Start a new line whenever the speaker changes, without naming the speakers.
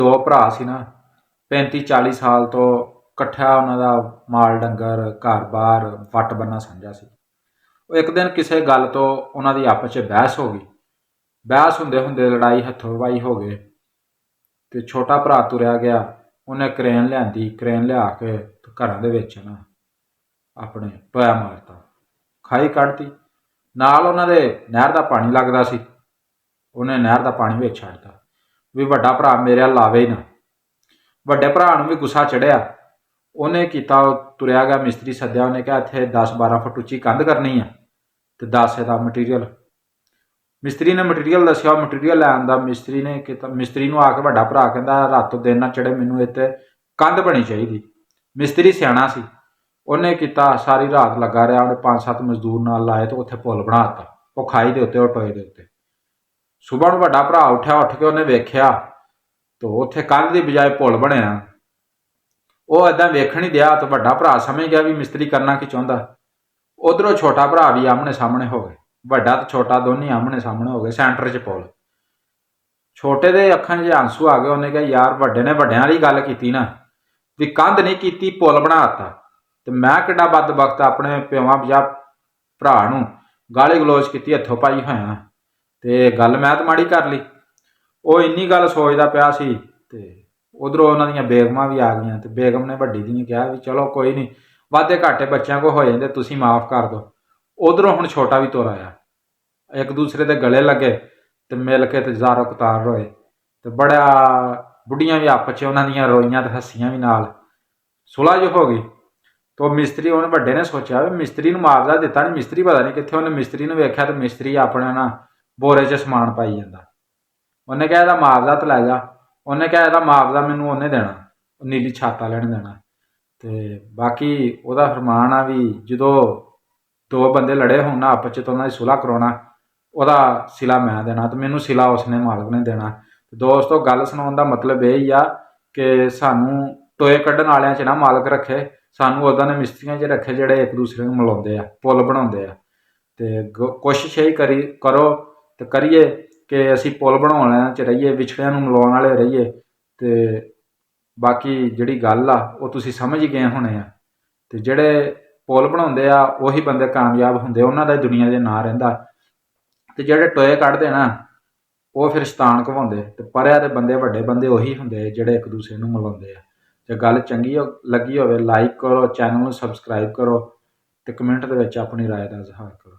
दो भरा सी ना 35-40 साल तो कट्ठा उन्हां दा माल डंगर घर बार वट बन्ना समझा सी। एक दिन किसी गल तो उन्हां दी आपस च बहस हो गई। बहस हुंदे हुंदे लड़ाई हत्थों पाई हो गए ते छोटा भरा तुरया गया। उन्हें क्रेन लियांदी, क्रेन लिया के घरां दे विच ना अपने टोया मारता, खाई कढ़ती। नाल उन्हां दे नहर दा पानी लगदा सी, उन्हें नहर दा पानी विच छड्डता भी वड्डा भरा मेरे अल आवे ही ना। वड्डे भरा नूं भी गुस्सा चढ़िया। उन्हें कीता, तुरया गया, मिस्त्री सद्दिया। उन्हें कहा इत्थे 10-12 फुट उच्ची कंध करनी है ते 10 दा मटीरियल। मिस्त्री ने मटीरियल दस्सिया, मटीरियल लै आंदा। मिस्त्री ने कीता, मिस्त्री नूं आके वड्डा भरा कहंदा रातों दिन ना चढ़े, मैनूं इत्थे कंध बनी चाहिदी। मिस्त्री सियाणा सी, उन्हें कीता सारी रात लगा रहा। उन्हें 5-7 मजदूर नाल लाए तो उत्थे पुल बना दित्ता, वो खाई दे उत्ते और टोए दे उत्ते। सुबह नूं वड्डा भरा उठ्या, उठ के उन्हें वेख्या तो उत्थे कंध दी बजाए पुल बनिया। वो इदां वेखण ही दिया तो वड्डा भरा समझ गया भी मिस्त्री करना की चाहुंदा। उधरों छोटा भरा भी आमने सामने हो गए, वड्डा ते छोटा दोनों आमने सामने हो गए, सेंटर च पुल। छोटे दे अखां च आंसू आ गए। उन्हें कहा यार वड्डे ने वड्डियां वाली गल कीती ना, भी कंध नहीं कीती पुल बना दित्ता, ते मैं किड्डा बदबख्त अपने प्योवां बजा भरा नूं गाली गलोच कीती, हत्थों पाई होया ते गल मैं तो माड़ी कर ली। वो इन्नी गल सोचदा पिया सी ते उधरों उन्हां दियां बेगमां भी आ गईयां ते बेगम ने वड्डी दी ने कहा भी चलो कोई नहीं, वाधे घाटे बच्चों को हो जाते, तुसीं माफ़ कर दो। उधरों हुण छोटा भी तुर आया, एक दूसरे के गले लगे तो मिल के ते ज़ारो कतार रोए तो बड़ा बुढ़ियां भी आपस च उन्हां दियां रोईयां ते हस्सियां भी नाल, सुलह जो हो गई। तो मिस्त्री उन्हें वड्डे ने सोचा भी मिस्त्री नूं मुआवजा दिता नहीं, मिस्त्री पता नहीं कित्थे। उन्हें मिस्त्री नूं वेख्या तो मिस्त्री अपने ना बोरे च समान पाई जांदा। उन्हें कहा इहदा मुआवजा तो लै जा। उन्हें कहा इहदा मुआवजा मैनूं उन्हें देना, नीली छत्त वाले ने देना। ते बाकी उहदा फरमान आ भी जदों दो बंदे लड़े होण आपस च तो उन्हां दी सुलह करवाउणा, उहदा सिला मैं देना ते मैनूं सिला उसने मालक ने देना। दोस्तों गल सुणाउण दा मतलब यही आ कि सानूं टोए कड्ढण वालियां च ना मालक रखे, सानूं उदां दे मिस्त्रियां च रखे जिहड़े एक दूसरे नूं मिलाउंदे आ, पुल बनाउंदे आ। ते कोशिश यही करो ते करिए कि असीं पुल बनाउण वालियां च रहिए, विछड़ियां नूं मिलाउण वाले रहिए। ते बाकी जिहड़ी गल आ वो तुसीं समझ ही गए होणे आ। ते जिहड़े पुल बनाउंदे आ उही बंदे कामयाब हुंदे, उन्हां दा दुनिया 'च नां रहिंदा। ते जिहड़े टोए कड्ढदे ना वो फिर शैतान कहवाउंदे, ते परेआ दे बंदे वड्डे बंदे उही हुंदे जिहड़े एक दूसरे नूं मिलाउंदे आ। जे गल चंगी लगी होवे लाइक करो, चैनल नूं सबसक्राइब करो ते कमेंट दे विच अपनी राय दा इजहार करो।